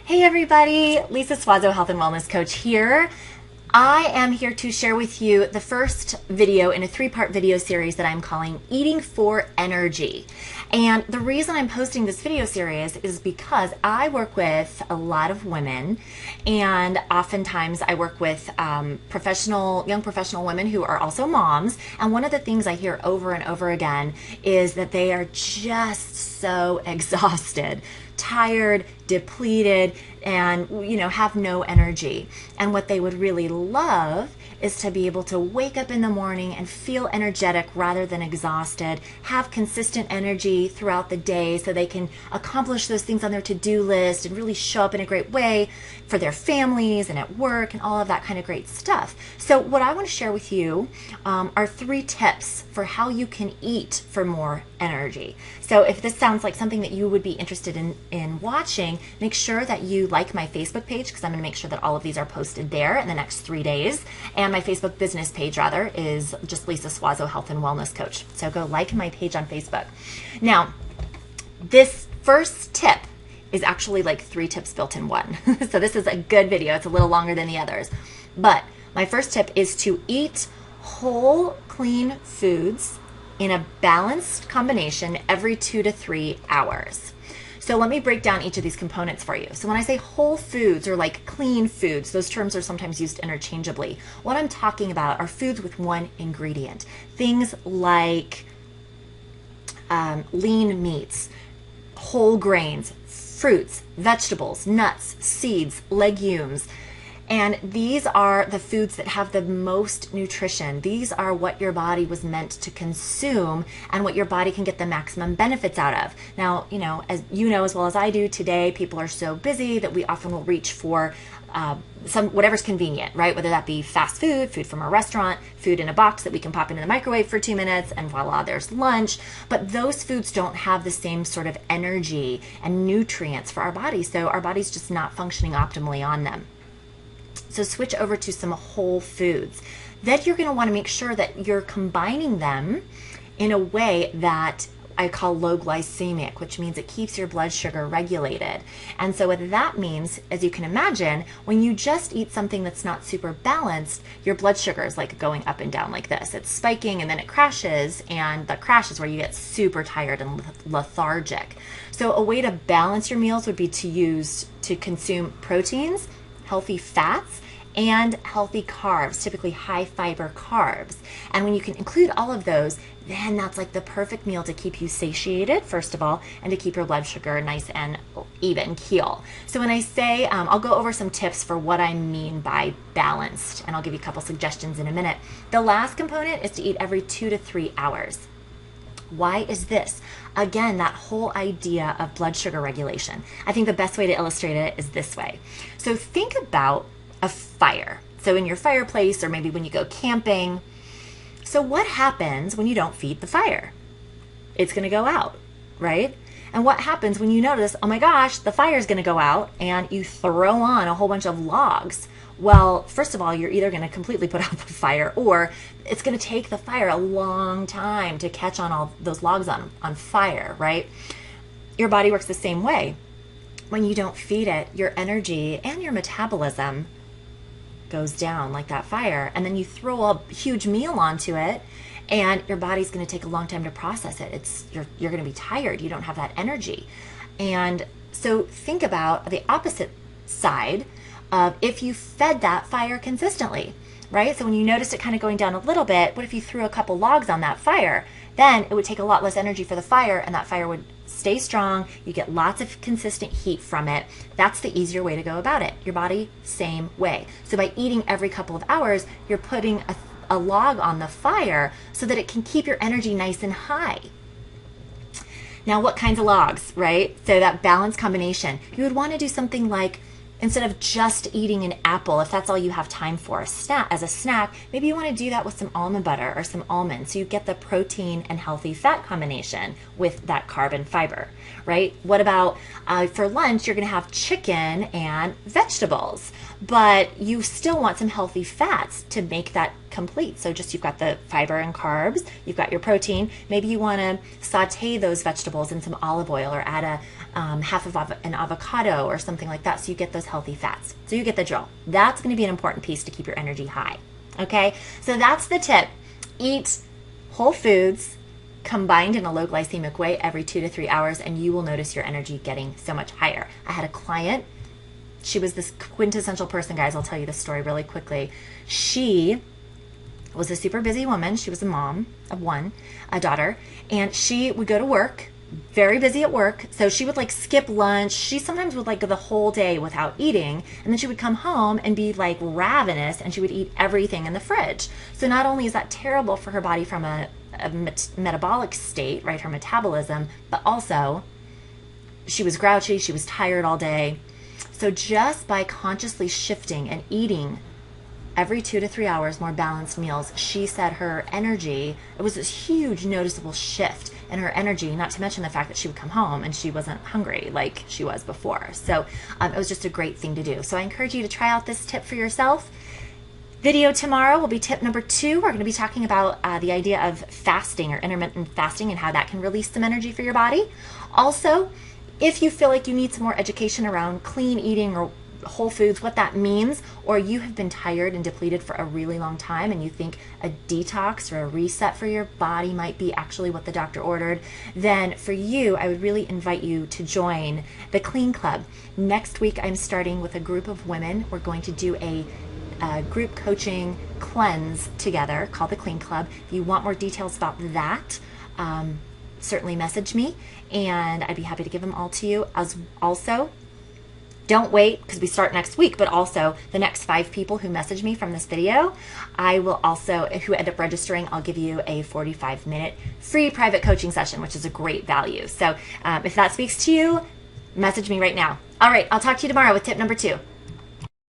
Hey everybody, Lisa Suazo, Health and Wellness Coach here. I am here to share with you the first video in a three-part video series that I'm calling Eating for Energy. And the reason I'm posting this video series is because I work with a lot of women, and oftentimes I work with young professional women who are also moms. And one of the things I hear over and over again is that they are just so exhausted, tired, depleted, and have no energy. And what they would really love is to be able to wake up in the morning and feel energetic rather than exhausted, have consistent energy throughout the day so they can accomplish those things on their to-do list and really show up in a great way for their families and at work and all of that kind of great stuff. So what I want to share with you are 3 tips for how you can eat for more energy. So if this sounds like something that you would be interested in watching, make sure that you like my Facebook page, because I'm going to make sure that all of these are posted there in the next 3 days. And my Facebook business page, rather, is just Lisa Suazo, Health and Wellness Coach. So go like my page on Facebook. Now, this first tip is actually like 3 tips built in one. So this is a good video. It's a little longer than the others. But my first tip is to eat whole, clean foods in a balanced combination every 2 to 3 hours. So let me break down each of these components for you. So when I say whole foods or like clean foods, those terms are sometimes used interchangeably. What I'm talking about are foods with one ingredient. Things like lean meats, whole grains, fruits, vegetables, nuts, seeds, legumes. And these are the foods that have the most nutrition. These are what your body was meant to consume and what your body can get the maximum benefits out of. Now, as you know as well as I do, today people are so busy that we often will reach for whatever's convenient, right? Whether that be fast food, food from a restaurant, food in a box that we can pop into the microwave for 2 minutes and voila, there's lunch. But those foods don't have the same sort of energy and nutrients for our bodies. So our body's just not functioning optimally on them. So switch over to some whole foods. Then you're going to want to make sure that you're combining them in a way that I call low glycemic, which means it keeps your blood sugar regulated. And so what that means, as you can imagine, when you just eat something that's not super balanced, your blood sugar is like going up and down like this. It's spiking and then it crashes, and the crash is where you get super tired and lethargic. So a way to balance your meals would be to consume proteins, healthy fats, and healthy carbs, typically high fiber carbs. And when you can include all of those, then that's like the perfect meal to keep you satiated, first of all, and to keep your blood sugar nice and even keel. So when I say, I'll go over some tips for what I mean by balanced, and I'll give you a couple suggestions in a minute. The last component is to eat every 2 to 3 hours. Why is this? Again, that whole idea of blood sugar regulation. I think the best way to illustrate it is this way. So think about a fire. So in your fireplace, or maybe when you go camping. So what happens when you don't feed the fire? It's going to go out, right? And what happens when you notice, oh my gosh, the fire is going to go out, and you throw on a whole bunch of logs? Well, first of all, you're either going to completely put out the fire, or it's going to take the fire a long time to catch on all those logs on fire, right? Your body works the same way. When you don't feed it, your energy and your metabolism goes down like that fire, and then you throw a huge meal onto it, and your body's going to take a long time to process it. You're going to be tired. You don't have that energy. And so think about the opposite side of if you fed that fire consistently, right? So when you noticed it kind of going down a little bit, what if you threw a couple logs on that fire? Then it would take a lot less energy for the fire, and that fire would stay strong. You get lots of consistent heat from it. That's the easier way to go about it. Your body, same way. So by eating every couple of hours, you're putting a log on the fire so that it can keep your energy nice and high. Now, what kinds of logs, right? So that balanced combination. You would want to do something like, instead of just eating an apple, if that's all you have time for, as a snack, maybe you want to do that with some almond butter or some almonds, so you get the protein and healthy fat combination with that carb and fiber, right? What about for lunch, you're going to have chicken and vegetables, but you still want some healthy fats to make that complete. So just you've got the fiber and carbs, you've got your protein. Maybe you want to saute those vegetables in some olive oil or add a half of an avocado or something like that, so you get those healthy fats. So you get the drill. That's going to be an important piece to keep your energy high. Okay, so that's the tip. Eat whole foods combined in a low glycemic way every 2 to 3 hours, and you will notice your energy getting so much higher. I had a client. She was this quintessential person, guys. I'll tell you this story really quickly. She was a super busy woman. She was a mom of one, a daughter, and she would go to work, very busy at work. So she would like skip lunch. She sometimes would like go the whole day without eating, and then she would come home and be like ravenous, and she would eat everything in the fridge. So not only is that terrible for her body from a metabolic state, right, her metabolism, but also she was grouchy, she was tired all day. So just by consciously shifting and eating every 2 to 3 hours more balanced meals, she said her energy, it was this huge noticeable shift in her energy, not to mention the fact that she would come home and she wasn't hungry like she was before. So it was just a great thing to do. So I encourage you to try out this tip for yourself. Video tomorrow will be tip number 2. We're going to be talking about the idea of fasting or intermittent fasting and how that can release some energy for your body. Also, if you feel like you need some more education around clean eating or whole foods, what that means, or you have been tired and depleted for a really long time and you think a detox or a reset for your body might be actually what the doctor ordered, then for you, I would really invite you to join the Clean Club. Next week, I'm starting with a group of women. We're going to do a group coaching cleanse together called the Clean Club. If you want more details about that, certainly message me and I'd be happy to give them all to you. As also, don't wait because we start next week, but also the next 5 people who message me from this video, I will also, who end up registering, I'll give you a 45-minute free private coaching session, which is a great value. So if that speaks to you, message me right now. All right, I'll talk to you tomorrow with tip number 2.